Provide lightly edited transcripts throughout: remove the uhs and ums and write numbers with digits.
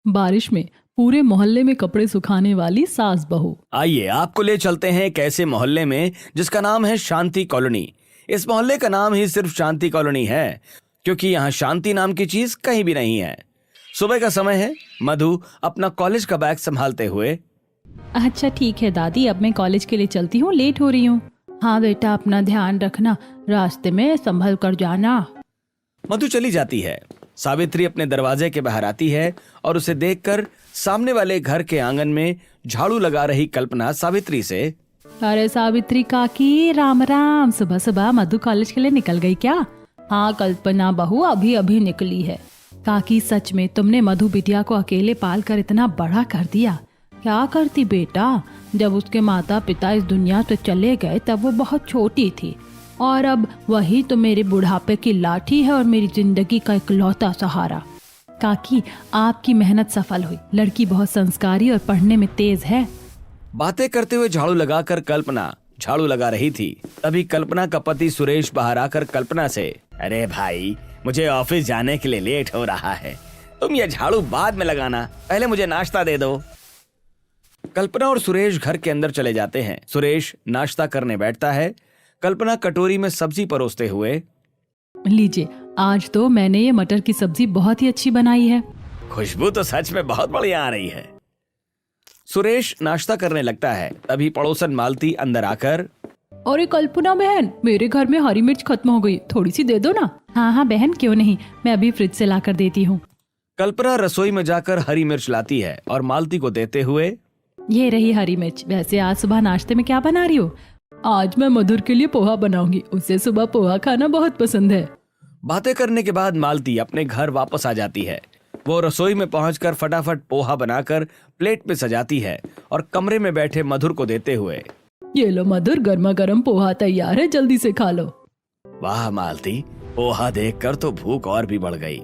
बारिश में पूरे मोहल्ले में कपड़े सुखाने वाली सास बहू। आइए आपको ले चलते हैं एक ऐसे मोहल्ले में जिसका नाम है शांति कॉलोनी। इस मोहल्ले का नाम ही सिर्फ शांति कॉलोनी है क्योंकि यहाँ शांति नाम की चीज कहीं भी नहीं है। सुबह का समय है। मधु अपना कॉलेज का बैग संभालते हुए, अच्छा ठीक है दादी, अब मैं कॉलेज के लिए चलती हूँ, लेट हो रही हूँ। हाँ बेटा, अपना ध्यान रखना, रास्ते में संभल कर जाना। मधु चली जाती है। सावित्री अपने दरवाजे के बाहर आती है और उसे देखकर सामने वाले घर के आंगन में झाड़ू लगा रही कल्पना सावित्री से, अरे सावित्री काकी, राम राम। सुबह सुबह मधु कॉलेज के लिए निकल गई क्या? हाँ कल्पना बहू, अभी अभी निकली है। काकी सच में तुमने मधु बिटिया को अकेले पाल कर इतना बड़ा कर दिया। क्या करती बेटा, जब उसके माता पिता इस दुनिया से चले गए तब वो बहुत छोटी थी, और अब वही तो मेरे बुढ़ापे की लाठी है और मेरी जिंदगी का इकलौता सहारा। काकी आपकी मेहनत सफल हुई, लड़की बहुत संस्कारी और पढ़ने में तेज है। बातें करते हुए झाड़ू लगाकर कल्पना झाड़ू लगा रही थी। तभी कल्पना का पति सुरेश बाहर आकर कल्पना से, अरे भाई मुझे ऑफिस जाने के लिए लेट हो रहा है, तुम ये झाड़ू बाद में लगाना, पहले मुझे नाश्ता दे दो। कल्पना और सुरेश घर के अंदर चले जाते हैं। सुरेश नाश्ता करने बैठता है। कल्पना कटोरी में सब्जी परोसते हुए, लीजिए, आज तो मैंने ये मटर की सब्जी बहुत ही अच्छी बनाई है। खुशबू तो सच में बहुत बढ़िया आ रही है। सुरेश नाश्ता करने लगता है। तभी पड़ोसन मालती अंदर आकर, अरे कल्पना बहन, मेरे घर में हरी मिर्च खत्म हो गई, थोड़ी सी दे दो ना। हाँ हाँ बहन, क्यों नहीं, मैं अभी फ्रिज से ला कर देती हूँ। कल्पना रसोई में जाकर हरी मिर्च लाती है और मालती को देते हुए, ये रही हरी मिर्च। वैसे आज सुबह नाश्ते में क्या बना रही हो? आज मैं मधुर के लिए पोहा बनाऊंगी, उसे सुबह पोहा खाना बहुत पसंद है। बातें करने के बाद मालती अपने घर वापस आ जाती है। वो रसोई में पहुंचकर फटाफट पोहा बनाकर प्लेट पे सजाती है और कमरे में बैठे मधुर को देते हुए, ये लो मधुर, गर्मा गर्म पोहा तैयार है, जल्दी से खा लो। वाह मालती, पोहा देखकर तो भूख और भी बढ़ गई।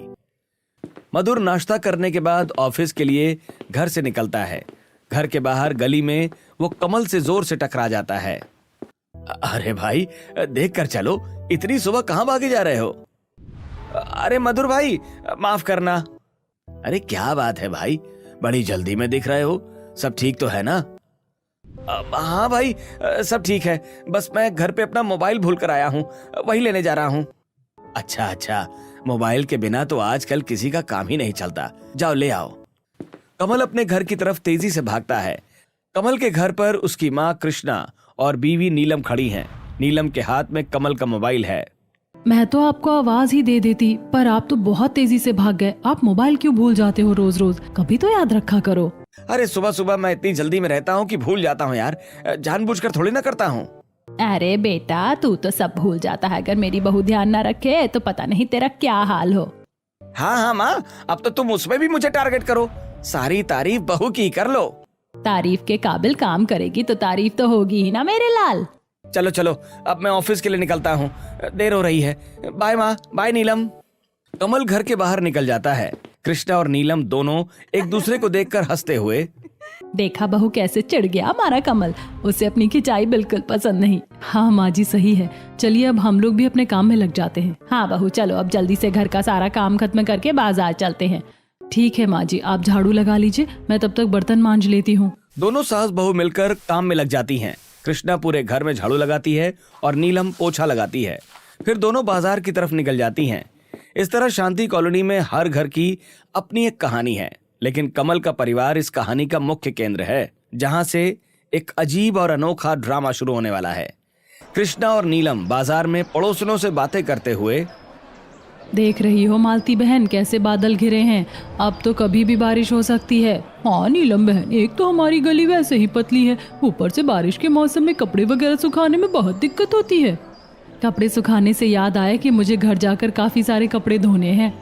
मधुर नाश्ता करने के बाद ऑफिस के लिए घर से निकलता है। घर के बाहर गली में वो कमल से जोर से टकरा जाता है। अरे भाई देख कर चलो, इतनी सुबह कहाँ भागे जा रहे हो? अरे मधुर भाई माफ करना। अरे क्या बात है भाई, बड़ी जल्दी में दिख रहे हो, सब ठीक तो है ना? हाँ भाई सब ठीक है, बस मैं घर पे अपना मोबाइल भूल कर आया हूँ, वही लेने जा रहा हूँ। अच्छा अच्छा, मोबाइल के बिना तो आजकल किसी का काम ही नहीं चलता, जाओ ले आओ। कमल अपने घर की तरफ तेजी से भागता है। कमल के घर पर उसकी माँ कृष्णा और बीवी नीलम खड़ी हैं। नीलम के हाथ में कमल का मोबाइल है। मैं तो आपको आवाज ही दे देती, पर आप तो बहुत तेजी से भाग गए। आप मोबाइल क्यों भूल जाते हो रोज रोज, कभी तो याद रखा करो। अरे सुबह सुबह मैं इतनी जल्दी में रहता हूँ कि भूल जाता हूँ यार, जानबूझकर थोड़ी ना करता हूँ। अरे बेटा, तू तो सब भूल जाता है, अगर मेरी बहू ध्यान न रखे तो पता नहीं तेरा क्या हाल हो। हाँ हाँ माँ, अब तो तुम उसमें भी मुझे टारगेट करो, सारी तारीफ बहू की कर लो। तारीफ के काबिल काम करेगी तो तारीफ तो होगी ही ना मेरे लाल। चलो चलो, अब मैं ऑफिस के लिए निकलता हूँ, देर हो रही है। बाय माँ, बाय नीलम। कमल घर के बाहर निकल जाता है। कृष्णा और नीलम दोनों एक दूसरे को देखकर हंसते हुए, देखा बहू कैसे चिढ़ गया हमारा कमल, उसे अपनी खिंचाई बिल्कुल पसंद नहीं। हाँ माँ जी सही है, चलिए अब हम लोग भी अपने काम में लग जाते हैं। हाँ बहू चलो, अब जल्दी से घर का सारा काम खत्म करके बाजार चलते हैं। ठीक है माँ जी, आप झाड़ू लगा लीजिए, मैं तब तक बर्तन मांज लेती हूँ। दोनों सास बहू मिलकर काम में लग जाती हैं। कृष्णा पूरे घर में झाड़ू लगाती है और नीलम पोछा लगाती है। फिर दोनों बाजार की तरफ निकल जाती हैं। इस तरह शांति कॉलोनी में हर घर की अपनी एक कहानी है, लेकिन कमल का परिवार इस कहानी का मुख्य केंद्र है, जहां से एक अजीब और अनोखा ड्रामा शुरू होने वाला है। कृष्णा और नीलम बाजार में पड़ोसियों से बातें करते हुए, देख रही हो मालती बहन कैसे बादल घिरे हैं, अब तो कभी भी बारिश हो सकती है। हाँ नीलम बहन, एक तो हमारी गली वैसे ही पतली है, ऊपर से बारिश के मौसम में कपड़े वगैरह सुखाने में बहुत दिक्कत होती है। कपड़े सुखाने से याद आया कि मुझे घर जाकर काफी सारे कपड़े धोने हैं।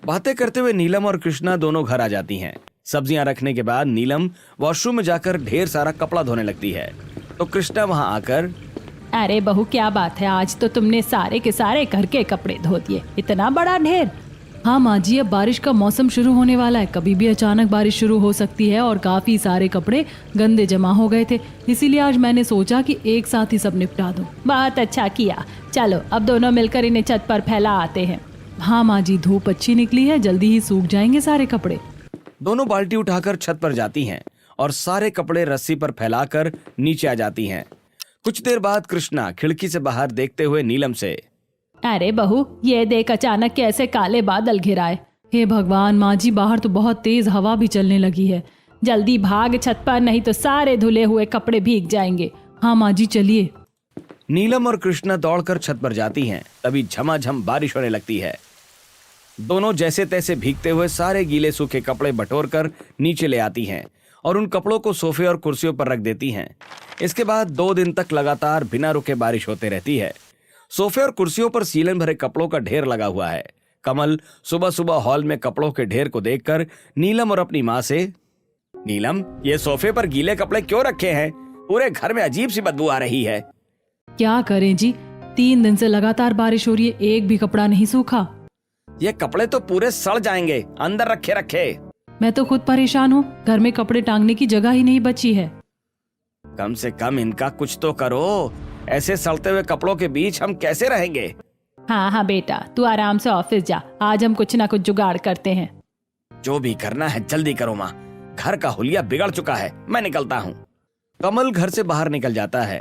बातें करते हुए नीलम और कृष्णा दोनों घर आ जाती हैं। सब्जियां रखने के बाद नीलम वॉशरूम में जाकर ढेर सारा कपड़ा धोने लगती है, तो कृष्णा वहां आकर, अरे बहू क्या बात है, आज तो तुमने सारे के सारे घर के कपड़े धो दिए, इतना बड़ा ढेर। हाँ माँ जी, अब बारिश का मौसम शुरू होने वाला है, कभी भी अचानक बारिश शुरू हो सकती है और काफी सारे कपड़े गंदे जमा हो गए थे, इसीलिए आज मैंने सोचा कि एक साथ ही सब निपटा दूं। बहुत अच्छा किया, चलो अब दोनों मिलकर इन्हें छत पर फैला आते हैं। हाँ माँ जी, धूप अच्छी निकली है, जल्दी ही सूख जाएंगे सारे कपड़े। दोनों बाल्टी उठाकर छत पर जाती हैं और सारे कपड़े रस्सी पर फैलाकर नीचे आ जाती हैं। कुछ देर बाद कृष्णा खिड़की से बाहर देखते हुए नीलम से, अरे बहू, ये देख अचानक कैसे काले बादल घिराए। हे भगवान माँ जी, बाहर तो बहुत तेज हवा भी चलने लगी है। जल्दी भाग छत पर, नहीं तो सारे धुले हुए कपड़े भीग जाएंगे। हाँ माँ जी चलिए। नीलम और कृष्णा दौड़कर छत पर जाती हैं। तभी झमाझम बारिश होने लगती है। दोनों जैसे तैसे भीगते हुए सारे गीले सूखे कपड़े बटोरकर नीचे ले आती हैं और उन कपड़ों को सोफे और कुर्सियों पर रख देती हैं। इसके बाद 2 दिन तक लगातार बिना रुके बारिश होते रहती है। सोफे और कुर्सियों पर सीलन भरे कपड़ों का ढेर लगा हुआ है। कमल सुबह सुबह हॉल में कपड़ों के ढेर को देखकर नीलम और अपनी माँ से, नीलम, ये सोफे पर गीले कपड़े क्यों रखे हैं? पूरे घर में अजीब सी बदबू आ रही है। क्या करें जी, 3 दिन से लगातार बारिश हो रही है, एक भी कपड़ा नहीं सूखा। ये कपड़े तो पूरे सड़ जाएंगे, अंदर रखे रखे। मैं तो खुद परेशान हूँ, घर में कपड़े टांगने की जगह ही नहीं बची है। कम से कम इनका कुछ तो करो। ऐसे सड़ते हुए कपड़ों के बीच हम कैसे रहेंगे? हाँ हाँ बेटा, तू आराम से ऑफिस जा, आज हम कुछ ना कुछ जुगाड़ करते हैं। जो भी करना है जल्दी करो माँ, घर का हुलिया बिगड़ चुका है। मैं निकलता हूँ। कमल घर से बाहर निकल जाता है।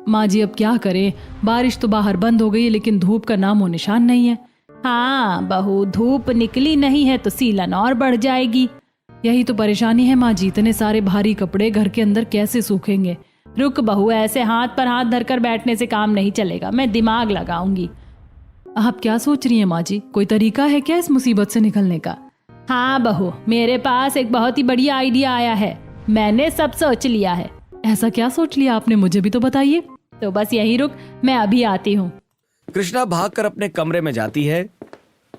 माँ जी अब क्या करें, बारिश तो बाहर बंद हो गई है लेकिन धूप का नामो निशान नहीं है। हाँ बहू, धूप निकली नहीं है तो सीलन और बढ़ जाएगी। यही तो परेशानी है माँ जी, इतने सारे भारी कपड़े घर के अंदर कैसे सूखेंगे। रुक बहू, ऐसे हाथ पर हाथ धरकर बैठने से काम नहीं चलेगा, मैं दिमाग लगाऊंगी। आप क्या सोच रही हैं माँ जी, कोई तरीका है क्या इस मुसीबत से निकलने का? हाँ बहू, मेरे पास एक बहुत ही बढ़िया आइडिया आया है। मैंने सब सोच लिया है। ऐसा क्या सोच लिया आपने, मुझे भी तो बताइए। तो बस यही रुक, मैं अभी आती हूँ। कृष्णा भागकर अपने कमरे में जाती है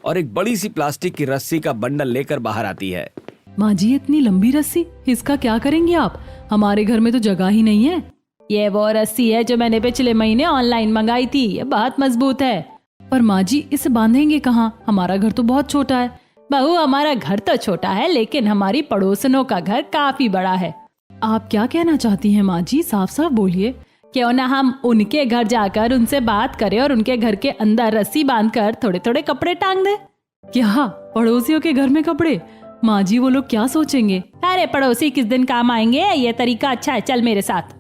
और एक बड़ी सी प्लास्टिक की रस्सी का बंडल लेकर बाहर आती है। माँ जी इतनी लंबी रस्सी, इसका क्या करेंगे आप? हमारे घर में तो जगह ही नहीं है। ये वो रस्सी है जो मैंने पिछले महीने ऑनलाइन मंगाई थी, ये बहुत मजबूत है। पर माँ जी इसे बांधेंगे कहाँ, हमारा घर तो बहुत छोटा है। बहू, हमारा घर तो छोटा है लेकिन हमारी पड़ोसनों का घर काफी बड़ा है। आप क्या कहना चाहती हैं माँ जी, साफ साफ बोलिए। क्यों ना हम उनके घर जाकर उनसे बात करें और उनके घर के अंदर रस्सी बांधकर थोड़े थोड़े कपड़े टांग दें। क्या पड़ोसियों के घर में कपड़े? माँ जी वो लोग क्या सोचेंगे? अरे पड़ोसी किस दिन काम आएंगे, ये तरीका अच्छा है, चल मेरे साथ।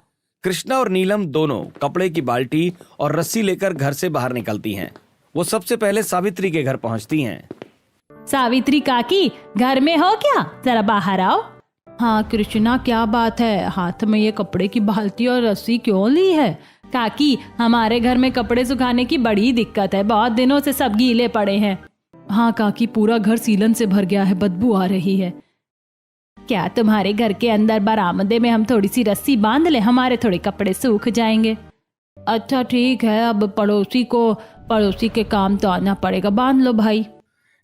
कृष्णा और नीलम दोनों कपड़े की बाल्टी और रस्सी लेकर घर से बाहर निकलती हैं। वो सबसे पहले सावित्री के घर पहुंचती हैं। सावित्री काकी, घर में हो क्या? जरा बाहर आओ। हाँ कृष्णा, क्या बात है, हाथ में ये कपड़े की बाल्टी और रस्सी क्यों ली है? काकी, हमारे घर में कपड़े सुखाने की बड़ी दिक्कत है, बहुत दिनों से सब गीले पड़े हैं। हाँ काकी, पूरा घर सीलन से भर गया है, बदबू आ रही है। क्या तुम्हारे घर के अंदर बरामदे में हम थोड़ी सी रस्सी बांध ले, हमारे थोड़े कपड़े सूख जाएंगे। अच्छा ठीक है, अब पड़ोसी के काम तो आना पड़ेगा, बांध लो भाई।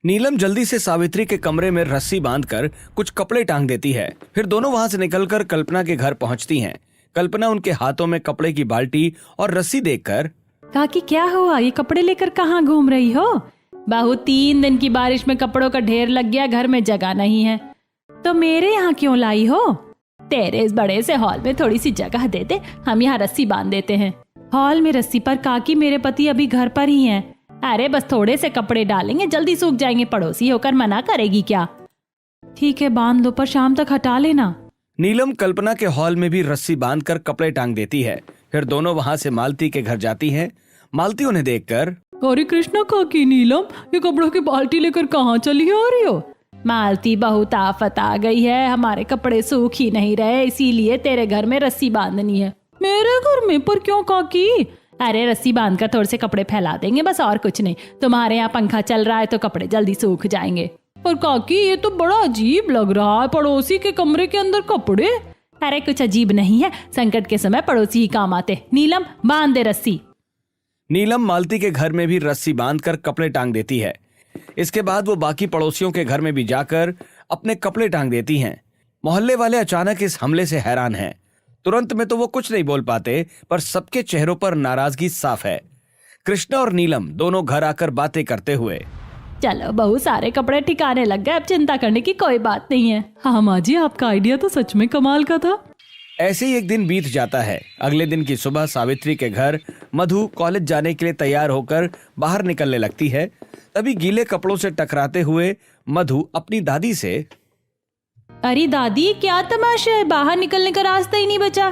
नीलम जल्दी से सावित्री के कमरे में रस्सी बांधकर कुछ कपड़े टांग देती है। फिर दोनों वहां से निकलकर कल्पना के घर पहुंचती हैं। कल्पना उनके हाथों में कपड़े की बाल्टी और रस्सी देखकर, काकी क्या हुआ, ये कपड़े लेकर कहाँ घूम रही हो? बहू, 3 दिन की बारिश में कपड़ों का ढेर लग गया, घर में जगह नहीं है। तो मेरे यहाँ क्यों लाई हो? तेरे इस बड़े से हॉल में थोड़ी सी जगह दे दे, हम यहाँ रस्सी बांध देते हैं। हॉल में रस्सी पर? काकी मेरे पति अभी घर पर ही हैं। अरे बस थोड़े से कपड़े डालेंगे, जल्दी सूख जाएंगे, पड़ोसी होकर मना करेगी क्या? ठीक है बांध लो, पर शाम तक हटा लेना। नीलम कल्पना के हॉल में भी रस्सी बांधकर कपड़े टांग देती है। फिर दोनों वहां से मालती के घर जाती हैं। मालती उन्हें देखकर, अरे कृष्णा काकी, नीलम ये कपड़ों की बाल्टी लेकर कहाँ चली आ रही हो? मालती, बहुत आफत आ गई है, हमारे कपड़े सूख ही नहीं रहे, इसीलिए तेरे घर में रस्सी बांधनी है। मेरे घर में? पर क्यों काकी? अरे रस्सी बांधकर थोड़े से कपड़े फैला देंगे, बस और कुछ नहीं। तुम्हारे यहाँ पंखा चल रहा है तो कपड़े जल्दी सूख जाएंगे। पर काकी ये तो बड़ा अजीब लग रहा है, पड़ोसी के कमरे के अंदर कपड़े। अरे कुछ अजीब नहीं है, संकट के समय पड़ोसी ही काम आते। नीलम बांध दे रस्सी। नीलम मालती के घर में भी रस्सी बांधकर कपड़े टांग देती है। इसके बाद वो बाकी पड़ोसियों के घर में भी जाकर अपने कपड़े टांग देती हैं। मोहल्ले वाले अचानक इस हमले से हैरान हैं। तुरंत में तो वो कुछ नहीं बोल पाते, पर सबके चेहरों पर नाराजगी साफ है। कृष्णा और नीलम दोनों घर आकर बातें करते हुए, चलो बहुत सारे कपड़े ठिकाने लग गए, अब चिंता करने की कोई बात नहीं है। हाँ माँ जी, आपका आइडिया तो सच में कमाल का था। ऐसे ही एक दिन बीत जाता है। अगले दिन की सुबह सावित्री के घर मधु कॉलेज जाने के लिए तैयार होकर बाहर निकलने लगती है। तभी गीले कपड़ों से टकराते हुए मधु अपनी दादी से, अरे दादी, क्या तमाशा है, बाहर निकलने का रास्ता ही नहीं बचा।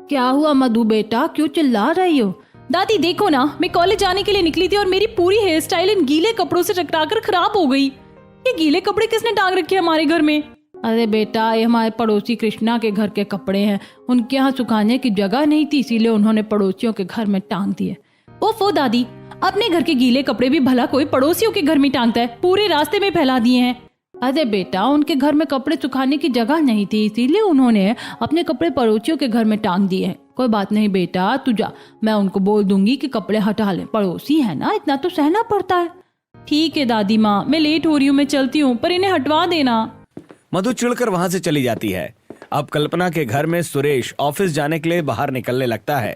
क्या हुआ मधु बेटा, क्यों चिल्ला रही हो? दादी देखो ना, मैं कॉलेज जाने के लिए निकली थी और मेरी पूरी हेयर स्टाइल इन गीले कपड़ों से टकराकर खराब हो गई। ये गीले कपड़े किसने टांग रखे हमारे घर में? अरे बेटा, ये हमारे पड़ोसी कृष्णा के घर के कपड़े हैं। उनके यहाँ सुखाने की जगह नहीं थी, इसीलिए उन्होंने पड़ोसियों के घर में टांग दिए। ओफो दादी, अपने घर के गीले कपड़े भी भला कोई पड़ोसियों के घर में टांगता है? पूरे रास्ते में फैला दिए हैं। अरे बेटा, उनके घर में कपड़े सुखाने की जगह नहीं थी, इसीलिए उन्होंने अपने कपड़े पड़ोसियों के घर में टांग दिए हैं। कोई बात नहीं बेटा, तू जा, मैं उनको बोल दूंगी कि कपड़े हटा लें, पड़ोसी है ना, इतना तो सहना पड़ता है। ठीक है दादी माँ, मैं लेट हो रही हूँ, मैं चलती हूँ, पर इन्हें हटवा देना। मधु चिढ़कर वहां से चली जाती है। अब कल्पना के घर में सुरेश ऑफिस जाने के लिए बाहर निकलने लगता है।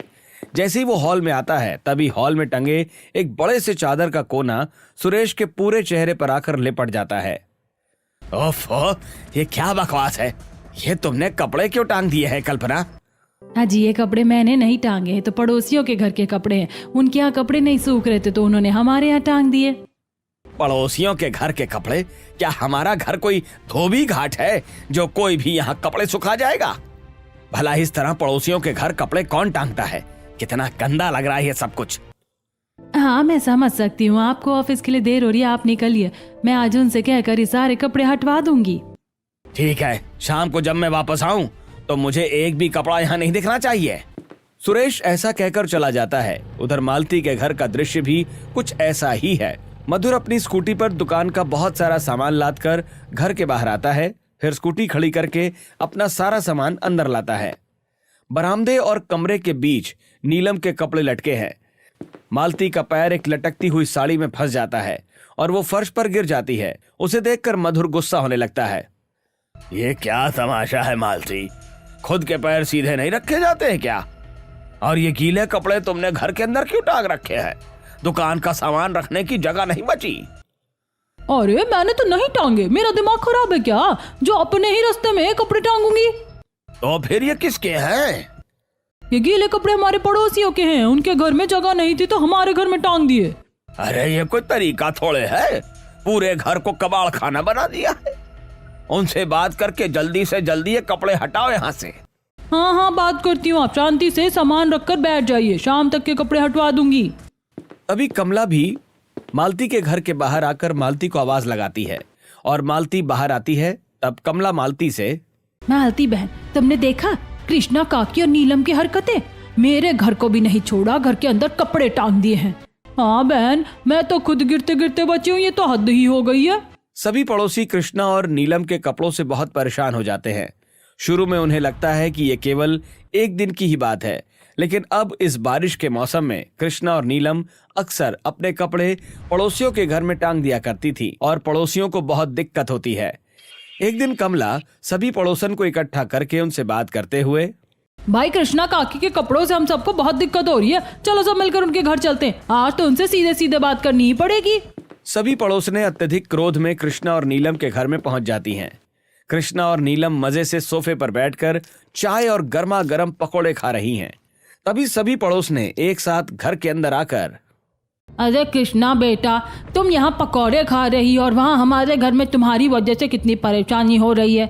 जैसे ही वो हॉल में आता है, तभी हॉल में टंगे एक बड़े से चादर का कोना सुरेश के पूरे चेहरे पर आकर लिपट जाता है। ओफो, ये क्या बकवास है? ये तुमने कपड़े क्यों टांग दिए हैं कल्पना? हाँ जी, ये कपड़े मैंने नहीं टांगे हैं, तो पड़ोसियों के घर के कपड़े हैं। उनके यहाँ कपड़े नहीं सूख रहे थे तो उन्होंने हमारे यहाँ टांग दिए। पड़ोसियों के घर के कपड़े? क्या हमारा घर कोई धोबी घाट है जो कोई भी यहाँ कपड़े सुखा जाएगा? भला इस तरह पड़ोसियों के घर कपड़े कौन टांगता है? कितना गंदा लग रहा है ये सब कुछ। हाँ, मैं समझ सकती हूँ, आपको ऑफिस के लिए देर हो रही है, आप निकलिए। मैं आज उनसे कहकर ये सारे कपड़े हटवा दूंगी। ठीक है, शाम को जब मैं वापस आऊं तो मुझे एक भी कपड़ा यहाँ नहीं दिखना चाहिए। सुरेश ऐसा कहकर चला जाता है। उधर मालती के घर का दृश्य भी कुछ ऐसा ही है। मधुर अपनी स्कूटी पर दुकान का बहुत सारा सामान लाद कर घर के बाहर आता है, फिर स्कूटी खड़ी करके अपना सारा सामान अंदर लाता है। बरामदे और कमरे के बीच नीलम के कपड़े लटके हैं। मालती का पैर एक लटकती हुई साड़ी में फंस जाता है और वो फर्श पर गिर जाती है। उसे देखकर मधुर गुस्सा होने लगता है। ये क्या तमाशा है मालती, खुद के पैर सीधे नहीं रखे जाते हैं क्या? और ये गीले कपड़े तुमने घर के अंदर क्यों टांग रखे हैं? दुकान का सामान रखने की जगह नहीं बची। अरे मैंने तो नहीं टांगे, मेरा दिमाग खराब है क्या, जो अपने ही रास्ते में कपड़े टांगूंगी? तो फिर ये किसके हैं? ये गीले कपड़े हमारे पड़ोसियों के हैं, उनके घर में जगह नहीं थी तो हमारे घर में टांग दिए। अरे ये कोई तरीका थोड़े है, पूरे घर को कबाड़ खाना बना दिया है। उनसे बात करके जल्दी से जल्दी ये कपड़े हटाओ यहाँ से। हाँ हाँ, बात करती हूँ, आप शांति से सामान रखकर बैठ जाइए, शाम तक के कपड़े हटवा दूंगी। अभी कमला भी मालती के घर के बाहर आकर मालती को आवाज लगाती है और मालती बाहर आती है। तब कमला मालती से, मालती बहन, तुमने देखा कृष्णा काकी और नीलम की हरकतें? मेरे घर को भी नहीं छोड़ा, घर के अंदर कपड़े टांग दिए हैं। हाँ बहन, मैं तो खुद गिरते गिरते बची हूँ, ये तो हद ही हो गई है। सभी पड़ोसी कृष्णा और नीलम के कपड़ों से बहुत परेशान हो जाते हैं। शुरू में उन्हें लगता है कि ये केवल एक दिन की ही बात है, लेकिन अब इस बारिश के मौसम में कृष्णा और नीलम अक्सर अपने कपड़े पड़ोसियों के घर में टांग दिया करती थी और पड़ोसियों को बहुत दिक्कत होती है। एक दिन कमला सभी पड़ोसन को इकट्ठा करके उनसे बात करते हुए, भाई कृष्णा काकी के कपड़ों से हम सबको बहुत दिक्कत हो रही है, चलो सब मिलकर उनके घर चलते हैं, आज तो उनसे सीधे सीधे बात करनी ही पड़ेगी। सभी पड़ोसने अत्यधिक क्रोध में कृष्णा और नीलम के घर में पहुंच जाती हैं। कृष्णा और नीलम मजे से सोफे पर बैठकर चाय और गर्मा गर्म पकौड़े खा रही हैं। तभी सभी पड़ोस ने एक साथ घर के अंदर आकर, अरे कृष्णा बेटा, तुम यहाँ पकौड़े खा रही हो और वहाँ हमारे घर में तुम्हारी वजह से कितनी परेशानी हो रही है।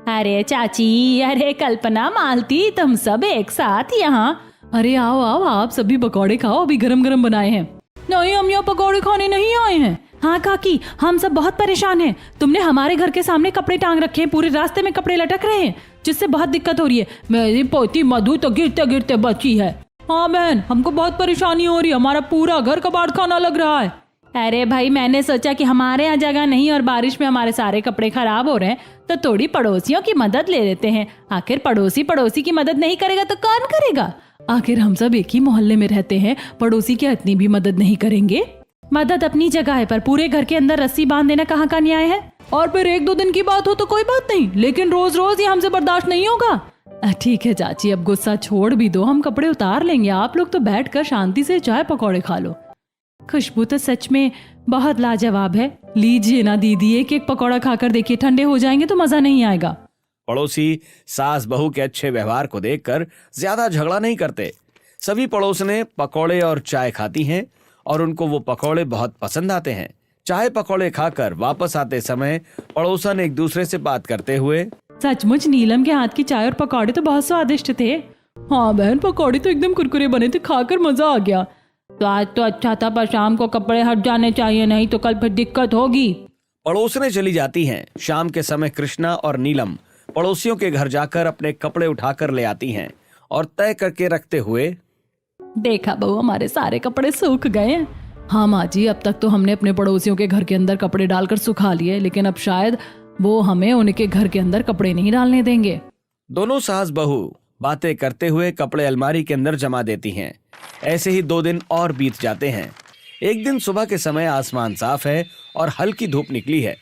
अरे चाची, अरे कल्पना, मालती, तुम सब एक साथ यहाँ। अरे आओ आओ, आप सभी पकौड़े खाओ, अभी गरम गरम बनाए हैं। नहीं, हम यहाँ पकौड़े खाने नहीं आए हैं। हाँ काकी, हम सब बहुत परेशान हैं। तुमने हमारे घर के सामने कपड़े टांग रखे हैं, पूरे रास्ते में कपड़े लटक रहे हैं, जिससे बहुत दिक्कत हो रही है। मेरी पोती मधु तो गिरते गिरते बची है। हाँ बहन, हमको बहुत परेशानी हो रही है, हमारा पूरा घर कबाड़ खाना लग रहा है। अरे भाई, मैंने सोचा कि हमारे यहाँ जगह नहीं और बारिश में हमारे सारे कपड़े खराब हो रहे हैं, तो थोड़ी पड़ोसियों की मदद ले लेते हैं। आखिर पड़ोसी पड़ोसी की मदद नहीं करेगा तो कौन करेगा? आखिर हम सब एक ही मोहल्ले में रहते हैं, पड़ोसी की इतनी भी मदद नहीं करेंगे? मदद अपनी जगह है, पर पूरे घर के अंदर रस्सी बांध देना कहाँ का न्याय है? और फिर एक दो दिन की बात हो तो कोई बात नहीं, लेकिन रोज रोज ये हमसे बर्दाश्त नहीं होगा। ठीक है चाची, अब गुस्सा छोड़ भी दो, हम कपड़े उतार लेंगे, आप लोग तो बैठकर शांति से चाय पकौड़े खा लो। खुशबू तो सच में बहुत लाजवाब है। लीजिए ना दीदी, एक एक पकौड़ा खाकर देखिए, ठंडे हो जाएंगे तो मजा नहीं आएगा। पड़ोसी सास बहू के अच्छे व्यवहार को देखकर ज्यादा झगड़ा नहीं करते। सभी पड़ोसने पकौड़े और चाय खाती हैं और उनको वो पकौड़े बहुत पसंद आते हैं। चाय पकौड़े खाकर वापस आते समय पड़ोसन एक दूसरे से बात करते हुए, सचमुच नीलम के हाथ की चाय और पकौड़े तो बहुत स्वादिष्ट थे। हाँ बहन, पकौड़े तो एकदम कुरकुरे बने थे, खाकर मजा आ गया। तो आज तो अच्छा था, पर शाम को कपड़े हट जाने चाहिए, नहीं तो कल फिर दिक्कत होगी। पड़ोसने चली जाती हैं। शाम के समय कृष्णा और नीलम पड़ोसियों के घर जाकर अपने कपड़े उठाकर ले आती हैं और तय करके रखते हुए, देखा बहू, हमारे सारे कपड़े सूख गए हैं। हाँ माँ जी, अब तक तो हमने अपने पड़ोसियों के घर के अंदर कपड़े डालकर सुखा लिए, लेकिन अब शायद वो हमें उनके घर के अंदर कपड़े नहीं डालने देंगे। दोनों सास बहू बातें करते हुए कपड़े अलमारी के अंदर जमा देती हैं। ऐसे ही 2 दिन और बीत जाते हैं। एक दिन सुबह के समय आसमान साफ है और हल्की धूप निकली है।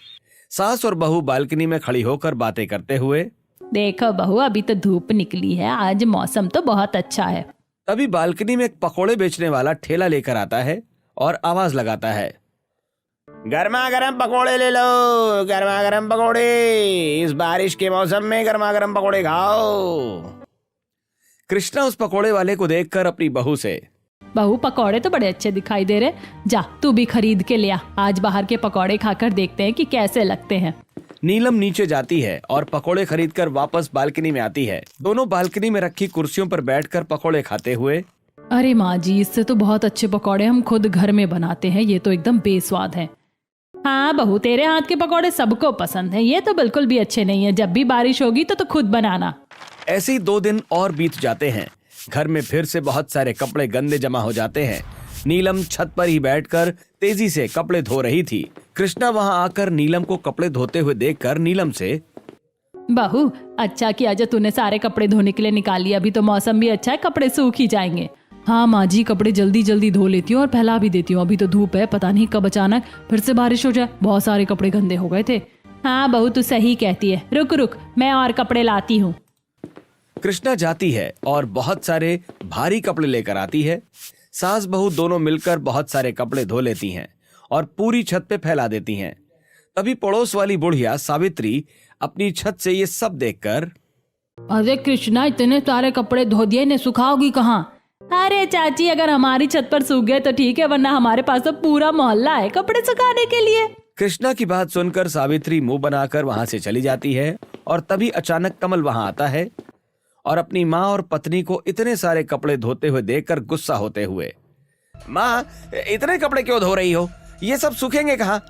सास और बहू बालकनी में खड़ी होकर बातें करते हुए, देखो बहू, अभी तो धूप निकली है, आज मौसम तो बहुत अच्छा है। तभी बालकनी में एक पकोड़े बेचने वाला ठेला लेकर आता है और आवाज लगाता है, गर्मा गर्म पकोड़े ले लो, गर्मा गर्म पकोड़े, इस बारिश के मौसम में गर्मा गर्म पकोड़े खाओ। कृष्णा उस पकोड़े वाले को देखकर अपनी बहू से, बहू, पकौड़े तो बड़े अच्छे दिखाई दे रहे, जा तू भी खरीद के ले आ, आज बाहर के पकौड़े खाकर देखते हैं कि कैसे लगते हैं। नीलम नीचे जाती है और पकोड़े खरीदकर वापस बालकनी में आती है। दोनों बालकनी में रखी कुर्सियों पर बैठकर पकोड़े खाते हुए, अरे माँ जी, इससे तो बहुत अच्छे पकौड़े हम खुद घर में बनाते हैं, ये तो एकदम बेस्वाद है। हाँ बहू, तेरे हाथ के पकौड़े सबको पसंद है, ये तो बिल्कुल भी अच्छे नहीं है। जब भी बारिश होगी तो खुद बनाना। ऐसे ही 2 दिन और बीत जाते हैं। घर में फिर से बहुत सारे कपड़े गंदे जमा हो जाते हैं। नीलम छत पर ही बैठकर तेजी से कपड़े धो रही थी। कृष्णा वहां आकर नीलम को कपड़े धोते हुए देखकर नीलम से, बहू, अच्छा किया जो तूने सारे कपड़े धोने के लिए निकाल लिया, अभी तो मौसम भी अच्छा है, कपड़े सूख ही जाएंगे। हाँ माँ जी, कपड़े जल्दी जल्दी धो लेती हूँ और फैला भी देती हूँ, अभी तो धूप है, पता नहीं कब अचानक फिर से बारिश हो जाए, बहुत सारे कपड़े गंदे हो गए थे। हाँ बहू, तू सही कहती है, रुक रुक, मैं और कपड़े लाती हूँ। कृष्णा जाती है और बहुत सारे भारी कपड़े लेकर आती है। सास बहू दोनों मिलकर बहुत सारे कपड़े धो लेती हैं और पूरी छत पे फैला देती हैं। तभी पड़ोस वाली बुढ़िया सावित्री अपनी छत से ये सब देखकर, अरे कृष्णा, इतने सारे कपड़े धो दिए, इन्हें सुखाओगी कहाँ? अरे चाची, अगर हमारी छत पर सूख गए तो ठीक है, वरना हमारे पास तो पूरा मोहल्ला है कपड़े सुखाने के लिए। कृष्णा की बात सुनकर सावित्री मुंह बनाकर वहां से चली जाती है और तभी अचानक कमल वहां आता है और अपनी माँ और पत्नी को इतने सारे कपड़े धोते हुए देखकर गुस्सा होते हुए, माँ, इतने कपड़े क्यों धो रही हो? ये सब सूखेंगे कहाँ?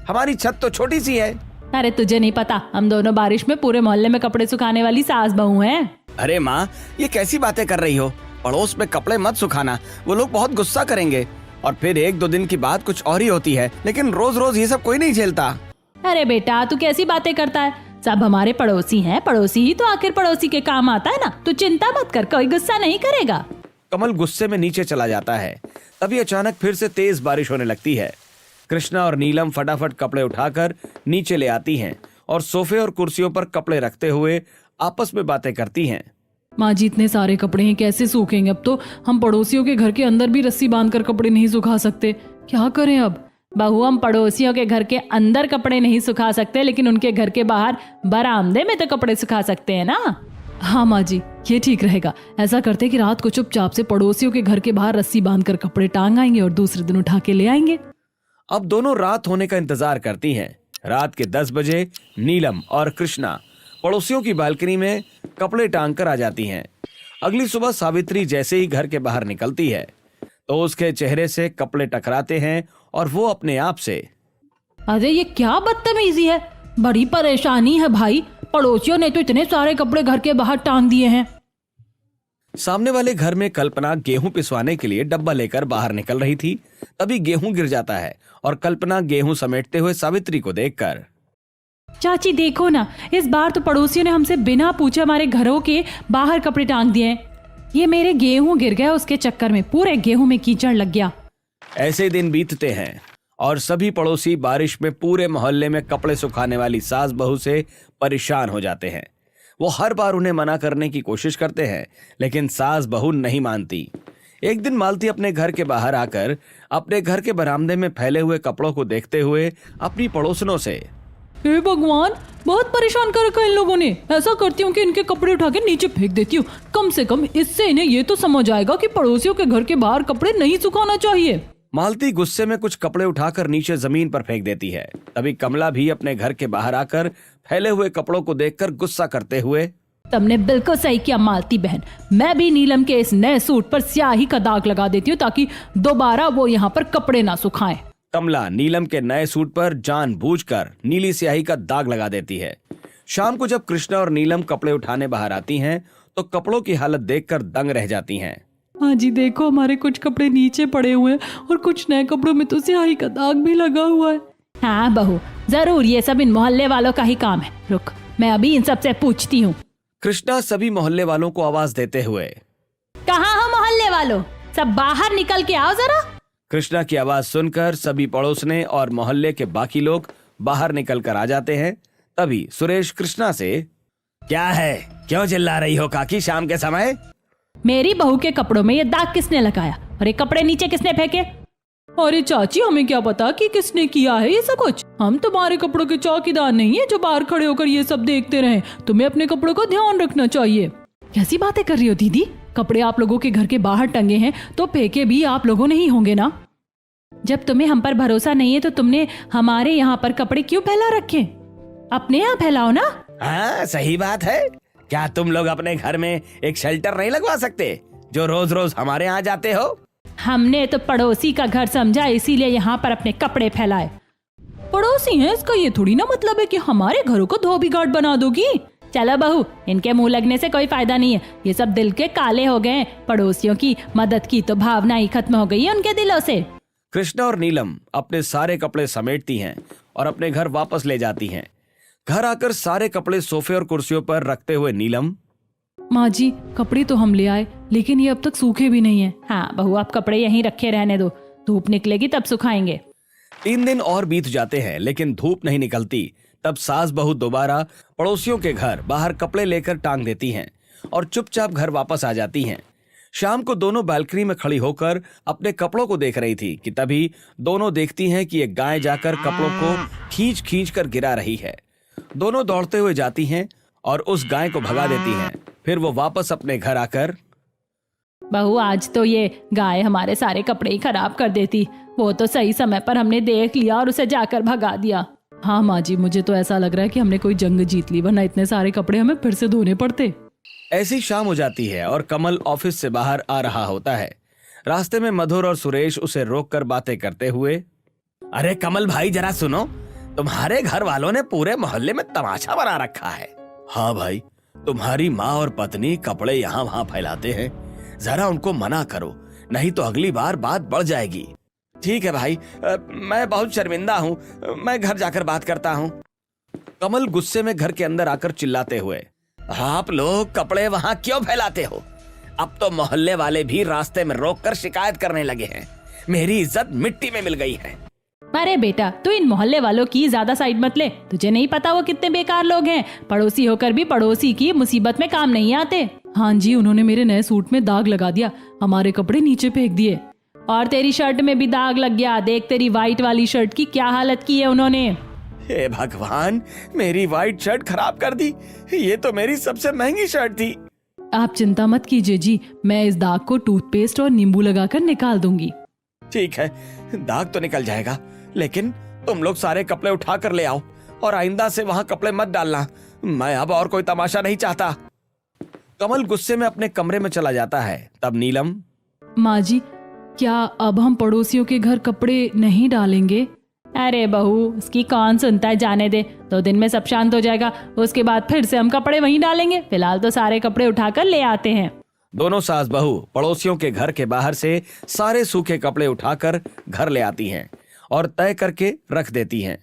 हमारी छत तो छोटी सी है। अरे तुझे नहीं पता, हम दोनों बारिश में पूरे मोहल्ले में कपड़े सुखाने वाली सास बहू हैं। अरे माँ, ये कैसी बातें कर रही हो? पड़ोस में कपड़े मत सुखाना, वो लोग बहुत गुस्सा करेंगे और फिर 1-2 दिन की बात कुछ और ही होती है, लेकिन रोज रोज ये सब कोई नहीं झेलता। अरे बेटा, तू कैसी बातें करता है? सब हमारे पड़ोसी हैं, पड़ोसी ही तो आखिर पड़ोसी के काम आता है ना, तू चिंता मत कर, कोई गुस्सा नहीं करेगा। कमल गुस्से में नीचे चला जाता है। तभी अचानक फिर से तेज बारिश होने लगती है। कृष्णा और नीलम फटाफट कपड़े उठाकर नीचे ले आती हैं और सोफे और कुर्सियों पर कपड़े रखते हुए आपस में बातें करती हैं। माँ जी, इतने सारे कपड़े हैं, कैसे सूखेंगे? अब तो हम पड़ोसियों के घर के अंदर भी रस्सी बांधकर कपड़े नहीं सुखा सकते, क्या करें अब? बहू, हम पड़ोसियों के घर के अंदर कपड़े नहीं सुखा सकते, लेकिन उनके घर के बाहर बरामदे में तो कपड़े सुखा सकते हैं ना। हाँ माँ जी, ये ठीक रहेगा। ऐसा करते कि रात को चुपचाप से पड़ोसियों के घर के बाहर रस्सी बांधकर कपड़े टांग आएंगे और दूसरे दिन उठा के ले आएंगे। अब दोनों रात होने का इंतजार करती हैं। रात के 10 बजे नीलम और कृष्णा पड़ोसियों की बालकनी में कपड़े टांग कर आ जाती हैं। अगली सुबह सावित्री जैसे ही घर के बाहर निकलती है तो उसके चेहरे से कपड़े टकराते हैं और वो अपने आप से, अरे ये क्या बदतमीजी है, बड़ी परेशानी है भाई, पड़ोसियों ने तो इतने सारे कपड़े घर के बाहर टांग दिए हैं। सामने वाले घर में कल्पना गेहूं पिसवाने के लिए डब्बा लेकर बाहर निकल रही थी। तभी गेहूं गिर जाता है और कल्पना गेहूं समेटते हुए सावित्री को देखकर, चाची देखो ना, इस बार तो पड़ोसियों ने हमसे बिना पूछे हमारे घरों के बाहर कपड़े टांग दिए हैं। ये मेरे गेहूं गिर गए, उसके चक्कर में पूरे गेहूं में कीचड़ लग गया। ऐसे दिन बीतते हैं और सभी पड़ोसी बारिश में पूरे मोहल्ले में कपड़े सुखाने वाली सास बहू से परेशान हो जाते हैं। वो हर बार उन्हें मना करने की कोशिश करते हैं, लेकिन सास बहू नहीं मानती। एक दिन मालती अपने घर के बाहर आकर अपने घर के बरामदे में फैले हुए कपड़ों को देखते हुए अपनी पड़ोसनों से, हे भगवान, बहुत परेशान कर रखा है इन लोगों ने। ऐसा करती हूँ कि इनके कपड़े उठा के नीचे फेंक देती हूँ, कम से कम इससे इन्हें ये तो समझ आएगा कि पड़ोसियों के घर के बाहर कपड़े नहीं सुखाना चाहिए। मालती गुस्से में कुछ कपड़े उठाकर नीचे जमीन पर फेंक देती है। तभी कमला भी अपने घर के बाहर आकर फैले हुए कपड़ों को देखकर गुस्सा करते हुए, तुमने बिल्कुल सही किया मालती बहन, मैं भी नीलम के इस नए सूट पर स्याही का दाग लगा देती हूँ ताकि दोबारा वो यहाँ पर कपड़े ना सुखाएं। कमला नीलम के नए सूट पर जानबूझकर नीली स्याही का दाग लगा देती है। शाम को जब कृष्णा और नीलम कपड़े उठाने बाहर आती हैं तो कपड़ों की हालत देखकर दंग रह जाती हैं। हाँ जी, देखो हमारे कुछ कपड़े नीचे पड़े हुए हैं और कुछ नए कपड़ों में तो स्याही का दाग भी लगा हुआ है। हाँ बहू, जरूर ये सब इन मोहल्ले वालों का ही काम है। रुक, मैं अभी इन सब से पूछती हूँ। कृष्णा सभी मोहल्ले वालों को आवाज देते हुए, कहाँ हो मोहल्ले वालों, सब बाहर निकल के आओ जरा। कृष्णा की आवाज सुनकर सभी पड़ोसने और मोहल्ले के बाकी लोग बाहर निकल कर आ जाते हैं। तभी सुरेश कृष्णा से, क्या है, क्यों चिल्ला रही हो काकी शाम के समय? मेरी बहू के कपड़ों में ये दाग किसने लगाया और ये कपड़े नीचे किसने फेंके? अरे चाची, हमें क्या पता कि किसने किया है ये सब कुछ। हम तुम्हारे कपड़ों के चौकीदार नहीं है जो बाहर खड़े होकर ये सब देखते रहे। तुम्हें अपने कपड़ों का ध्यान रखना चाहिए। कैसी बातें कर रही हो दीदी? कपड़े आप लोगों के घर के बाहर टंगे हैं तो फेंके भी आप लोगों ने ही होंगे ना। जब तुम्हें हम पर भरोसा नहीं है तो तुमने हमारे यहाँ पर कपड़े क्यों फैला रखे? अपने यहाँ फैलाओ ना। हाँ सही बात है। क्या तुम लोग अपने घर में एक शेल्टर नहीं लगवा सकते जो रोज रोज हमारे यहाँ जाते हो? हमने तो पड़ोसी का घर समझा, इसीलिए यहाँ पर अपने कपड़े फैलाए। पड़ोसी हैं, इसका ये थोड़ी ना मतलब है कि हमारे घरों को धोबी घाट बना दोगी। चलो बहू, इनके मुंह लगने से कोई फायदा नहीं है। ये सब दिल के काले हो गए। पड़ोसियों की मदद की तो भावना ही खत्म हो गई है उनके दिलों से। कृष्णा और नीलम अपने सारे कपड़े समेटती हैं और अपने घर वापस ले जाती हैं। घर आकर सारे कपड़े सोफे और कुर्सियों पर रखते हुए नीलम, माँ जी, कपड़े तो हम ले आए लेकिन ये अब तक सूखे भी नहीं है। हाँ बहू, आप कपड़े यहीं रखे रहने दो, धूप निकलेगी तब सुखाएंगे। 3 दिन और बीत जाते हैं लेकिन धूप नहीं निकलती। तब सास बहू दोबारा पड़ोसियों के घर बाहर कपड़े लेकर टांग देती हैं और चुपचाप घर वापस आ जाती हैं। शाम को दोनों बालकनी में खड़ी होकर अपने कपड़ों को देख रही थी कि तभी दोनों देखती हैं कि एक गाय जाकर कपड़ों को खींच खींच कर गिरा रही है। दोनों दौड़ते हुए जाती हैं और उस गाय को भगा देती हैं। फिर वो वापस अपने घर आकर, बहू आज तो ये गाय हमारे सारे कपड़े ही खराब कर देती। वो तो सही समय पर हमने देख लिया और उसे जाकर भगा दिया। हाँ माँ जी, मुझे तो ऐसा लग रहा है कि हमने कोई जंग जीत ली, वरना इतने सारे कपड़े हमें फिर से धोने पड़ते। ऐसी शाम हो जाती है और कमल ऑफिस से बाहर आ रहा होता है। रास्ते में मधुर और सुरेश उसे रोककर बातें करते हुए, अरे कमल भाई जरा सुनो, तुम्हारे घर वालों ने पूरे मोहल्ले में तमाशा बना रखा है। हाँ भाई, तुम्हारी माँ और पत्नी कपड़े यहाँ वहाँ फैलाते हैं, जरा उनको मना करो, नहीं तो अगली बार बात बढ़ जाएगी। ठीक है भाई, मैं बहुत शर्मिंदा हूँ, मैं घर जाकर बात करता हूँ। कमल गुस्से में घर के अंदर आकर चिल्लाते हुए, आप लोग कपड़े वहाँ क्यों फैलाते हो? अब तो मोहल्ले वाले भी रास्ते में रोककर शिकायत करने लगे हैं। मेरी इज्जत मिट्टी में मिल गई है। अरे बेटा, तू इन मोहल्ले वालों की ज्यादा साइड मत ले। तुझे नहीं पता वो कितने बेकार लोग हैं। पड़ोसी होकर भी पड़ोसी की मुसीबत में काम नहीं आते। हाँ जी, उन्होंने मेरे नए सूट में दाग लगा दिया, हमारे कपड़े नीचे फेंक दिए। और तेरी शर्ट में भी दाग लग गया। देख तेरी व्हाइट वाली शर्ट की क्या हालत की है उन्होंने। हे भगवान, मेरी व्हाइट शर्ट खराब कर दी। ये तो मेरी सबसे महंगी शर्ट थी। आप चिंता मत कीजिए जी, मैं इस दाग को टूथपेस्ट और नींबू लगाकर निकाल दूंगी। ठीक है, दाग तो निकल जाएगा, लेकिन तुम लोग सारे कपड़े उठा कर ले आओ और आइंदा से वहां कपड़े मत डालना। मैं अब और कोई तमाशा नहीं चाहता। कमल गुस्से में अपने कमरे में चला जाता है। तब नीलम, माँ जी, क्या अब हम पड़ोसियों के घर कपड़े नहीं डालेंगे? अरे बहू, उसकी कौन सुनता है, जाने दे। 2 दिन में सब शांत हो जाएगा, उसके बाद फिर से हम कपड़े वहीं डालेंगे। फिलहाल तो सारे कपड़े उठाकर ले आते हैं। दोनों सास बहू पड़ोसियों के घर के बाहर से सारे सूखे कपड़े उठाकर घर ले आती हैं और तय करके रख देती हैं।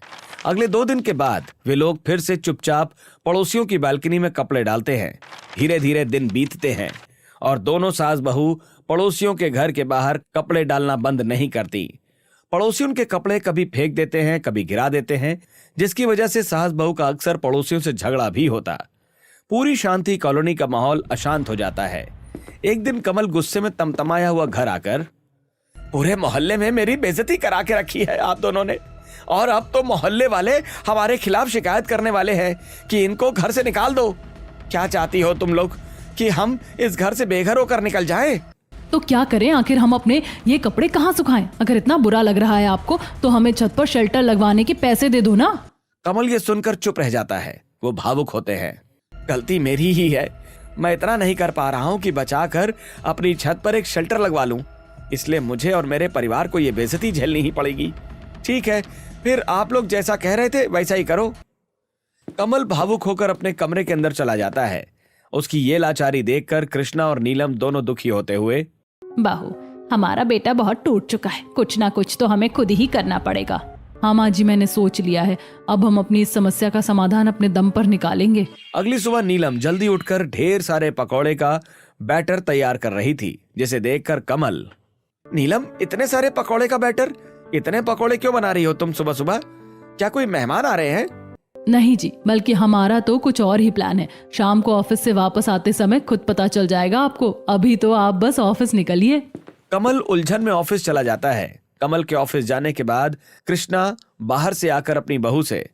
अगले 2 दिन के बाद वे लोग फिर से चुपचाप पड़ोसियों की बालकनी में कपड़े डालते हैं। धीरे धीरे दिन बीतते हैं और दोनों सास बहू पड़ोसियों के घर के बाहर कपड़े डालना बंद नहीं करती। पड़ोसी उनके कपड़े कभी फेंक देते हैं, कभी गिरा देते हैं, जिसकी वजह से सास बहू का अक्सर पड़ोसियों से झगड़ा भी होता। पूरी शांति कॉलोनी का माहौल अशांत हो जाता है। एक दिन कमल गुस्से में तमतमाया हुआ घर आकर, पूरे मोहल्ले में मेरी बेइज्जती करा के रखी है आप दोनों ने, और अब तो मोहल्ले वाले हमारे खिलाफ शिकायत करने वाले हैं कि इनको घर से निकाल दो। क्या चाहती हो तुम लोग, कि हम इस घर से बेघर होकर निकल जाएं? तो क्या करें, आखिर हम अपने ये कपड़े कहाँ सुखाएं? अगर इतना बुरा लग रहा है आपको तो हमें छत पर शेल्टर लगवाने के पैसे दे दो ना। कमल ये सुनकर चुप रह जाता है। वो भावुक होते हैं। गलती मेरी ही है, मैं इतना नहीं कर पा रहा हूँ कि बचाकर अपनी छत पर एक शेल्टर लगवा लूं, इसलिए मुझे और मेरे परिवार को ये बेइज्जती झेलनी ही पड़ेगी। ठीक है, फिर आप लोग जैसा कह रहे थे वैसा ही करो। कमल भावुक होकर अपने कमरे के अंदर चला जाता है। उसकी ये लाचारी देखकर कृष्णा और नीलम दोनों दुखी होते हुए, बहू, हमारा बेटा बहुत टूट चुका है, कुछ ना कुछ तो हमें खुद ही करना पड़ेगा। हाँ माँ जी, मैंने सोच लिया है, अब हम अपनी इस समस्या का समाधान अपने दम पर निकालेंगे। अगली सुबह नीलम जल्दी उठकर ढेर सारे पकौड़े का बैटर तैयार कर रही थी, जिसे देखकर कमल, नीलम इतने सारे पकौड़े का बैटर, इतने पकौड़े क्यों बना रही हो तुम सुबह सुबह? क्या कोई मेहमान आ रहे हैं? नहीं जी, बल्कि हमारा तो कुछ और ही प्लान है। शाम को ऑफिस से वापस आते समय खुद पता चल जाएगा आपको, अभी तो आप बस ऑफिस निकलिए। कमल उलझन में ऑफिस चला जाता है। कमल के ऑफिस जाने के बाद कृष्णा बाहर से आकर अपनी बहू से,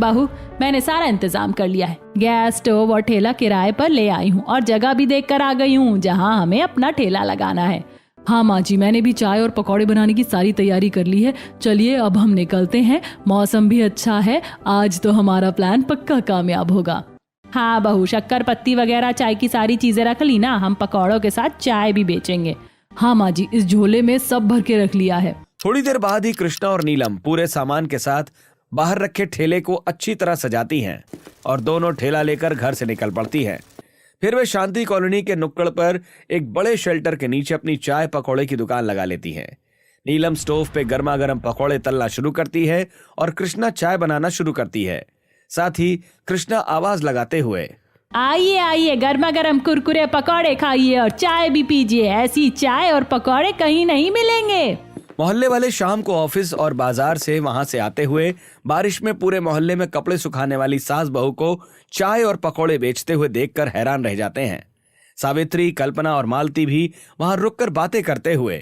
बहू, मैंने सारा इंतजाम कर लिया है, गैस स्टोव और ठेला किराए पर ले आई हूँ और जगह भी देख कर आ गई हूँ जहाँ हमें अपना ठेला लगाना है। हाँ माँ जी, मैंने भी चाय और पकौड़े बनाने की सारी तैयारी कर ली है। चलिए अब हम निकलते हैं, मौसम भी अच्छा है, आज तो हमारा प्लान पक्का कामयाब होगा। हाँ बहू, शक्कर पत्ती वगैरह चाय की सारी चीजें रख ली ना, हम पकौड़ों के साथ चाय भी बेचेंगे। हाँ माँ जी, इस झोले में सब भर के रख लिया है। थोड़ी देर बाद ही कृष्णा और नीलम पूरे सामान के साथ बाहर रखे ठेले को अच्छी तरह सजाती हैं और दोनों ठेला लेकर घर से निकल पड़ती हैं। फिर वे शांति कॉलोनी के नुक्कड़ पर एक बड़े शेल्टर के नीचे अपनी चाय पकौड़े की दुकान लगा लेती हैं। नीलम स्टोव पे गर्मा गर्म पकौड़े तलना शुरू करती है और कृष्णा चाय बनाना शुरू करती है। साथ ही कृष्णा आवाज लगाते हुए, आइए आइए, गर्मा गर्म कुरकुरे पकौड़े खाइए और चाय भी पीजिए, ऐसी चाय और पकौड़े कहीं नहीं मिलेंगे। मोहल्ले वाले शाम को ऑफिस और बाजार से वहां से आते हुए बारिश में पूरे मोहल्ले में कपड़े सुखाने वाली सास बहू को चाय और पकौड़े बेचते हुए देखकर हैरान रह जाते हैं। सावित्री, कल्पना और मालती भी वहां रुककर बातें करते हुए,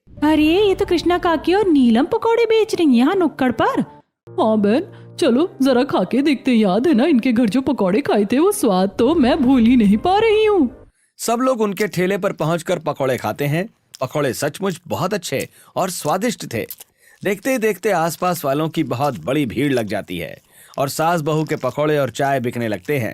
अरे ये तो कृष्णा काकी और नीलम पकौड़े बेच रही हैं यहाँ नुक्कड़ पर। हाँ बहन, चलो जरा खा के देखते, याद है ना इनके घर जो पकौड़े खाए थे, वो स्वाद तो मैं भूल ही नहीं पा रही हूँ। सब लोग उनके ठेले पर पहुंचकर पकौड़े खाते हैं। पकौड़े सचमुच बहुत अच्छे और स्वादिष्ट थे। देखते ही देखते आसपास वालों की बहुत बड़ी भीड़ लग जाती है और सास बहू के पकौड़े और चाय बिकने लगते हैं।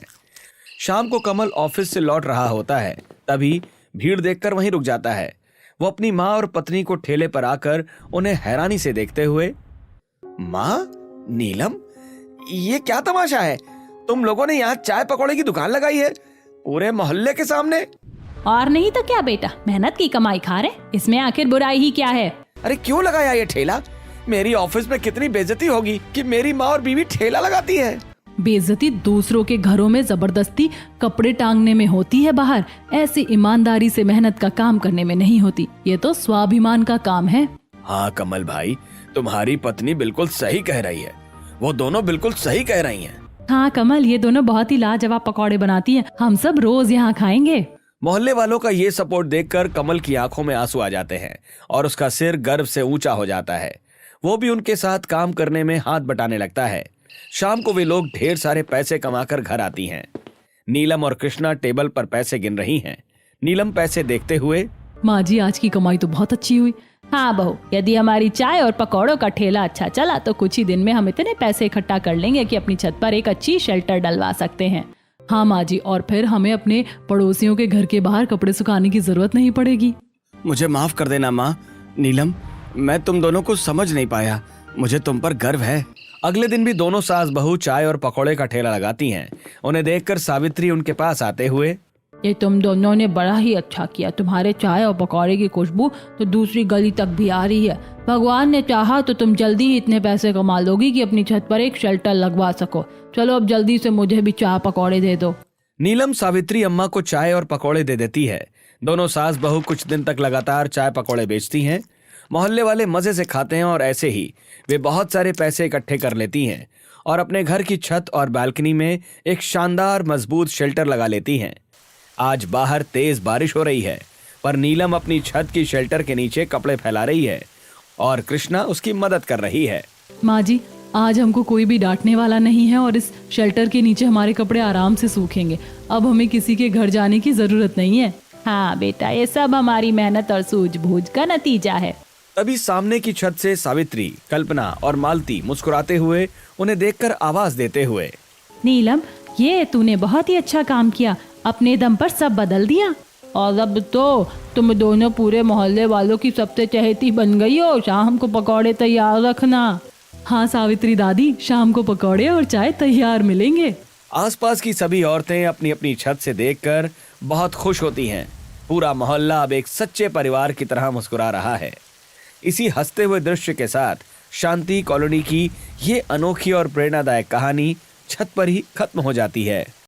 शाम को कमल ऑफिस से लौट रहा होता है, तभी भीड़ देखकर वहीं रुक जाता है। वो अपनी माँ और पत्नी को ठेले पर आकर उन्हें हैरानी से देखते हुए, माँ, नीलम, ये क्या तमाशा है? तुम लोगों ने यहाँ चाय पकौड़े की दुकान लगाई है पूरे मोहल्ले के सामने? और नहीं तो क्या बेटा, मेहनत की कमाई खा रहे, इसमें आखिर बुराई ही क्या है? अरे क्यों लगाया ये ठेला? मेरी ऑफिस में कितनी बेइज्जती होगी कि मेरी माँ और बीवी ठेला लगाती है। बेइज्जती दूसरों के घरों में जबरदस्ती कपड़े टांगने में होती है बाहर, ऐसी ईमानदारी से मेहनत का काम करने में नहीं होती। ये तो स्वाभिमान का काम है। हाँ कमल भाई, तुम्हारी पत्नी बिल्कुल सही कह रही है, वो दोनों बिल्कुल सही कह रही हैं। हाँ कमल, ये दोनों बहुत ही लाजवाब पकौड़े बनाती हैं, हम सब रोज यहाँ खाएंगे। मोहल्ले वालों का ये सपोर्ट देखकर कमल की आंखों में आंसू आ जाते हैं और उसका सिर गर्व से ऊंचा हो जाता है। वो भी उनके साथ काम करने में हाथ बटाने लगता है। शाम को वे लोग ढेर सारे पैसे कमाकर घर आती हैं। नीलम और कृष्णा टेबल पर पैसे गिन रही हैं। नीलम पैसे देखते हुए, माँ जी, आज की कमाई तो बहुत अच्छी हुई। हाँ बहू, यदि हमारी चाय और पकौड़ों का ठेला अच्छा चला तो कुछ ही दिन में हम इतने पैसे इकट्ठा कर लेंगे कि अपनी छत पर एक अच्छी शेल्टर डलवा सकते हैं। हाँ माँ जी, और फिर हमें अपने पड़ोसियों के घर के बाहर कपड़े सुखाने की जरूरत नहीं पड़ेगी। मुझे माफ कर देना माँ। नीलम, मैं तुम दोनों को समझ नहीं पाया, मुझे तुम पर गर्व है। अगले दिन भी दोनों सास बहू चाय और पकौड़े का ठेला लगाती हैं। उन्हें देखकर सावित्री उनके पास आते हुए, ये तुम दोनों ने बड़ा ही अच्छा किया, तुम्हारे चाय और पकौड़े की खुशबू तो दूसरी गली तक भी आ रही है। भगवान ने चाहा तो तुम जल्दी ही इतने पैसे कमा लोगी कि अपनी छत पर एक शेल्टर लगवा सको। चलो अब जल्दी से मुझे भी चाय पकौड़े दे दो। नीलम सावित्री अम्मा को चाय और पकौड़े दे देती है। दोनों सास बहू कुछ दिन तक लगातार चाय पकौड़े बेचती हैं। मोहल्ले वाले मजे से खाते हैं और ऐसे ही वे बहुत सारे पैसे इकट्ठे कर लेती हैं और अपने घर की छत और बालकनी में एक शानदार मजबूत शेल्टर लगा लेती हैं। आज बाहर तेज बारिश हो रही है, पर नीलम अपनी छत की शेल्टर के नीचे कपड़े फैला रही है और कृष्णा उसकी मदद कर रही है। माँ जी, आज हमको कोई भी डांटने वाला नहीं है और इस शेल्टर के नीचे हमारे कपड़े आराम से सूखेंगे। अब हमें किसी के घर जाने की जरूरत नहीं है। हाँ बेटा, ये सब हमारी मेहनत और सूझबूझ का नतीजा है। तभी सामने की छत से सावित्री, कल्पना और मालती मुस्कुराते हुए उन्हें देखकर आवाज देते हुए, नीलम, ये तूने बहुत ही अच्छा काम किया, अपने दम पर सब बदल दिया। और अब तो तुम दोनों पूरे मोहल्ले वालों की सबसे चहेती बन गई हो। शाम को पकौड़े तैयार रखना। हाँ सावित्री दादी, शाम को पकौड़े और चाय तैयार मिलेंगे। आसपास की सभी औरतें अपनी अपनी छत से देखकर बहुत खुश होती हैं। पूरा मोहल्ला अब एक सच्चे परिवार की तरह मुस्कुरा रहा है। इसी हंसते हुए दृश्य के साथ शांति कॉलोनी की ये अनोखी और प्रेरणादायक कहानी छत पर ही खत्म हो जाती है।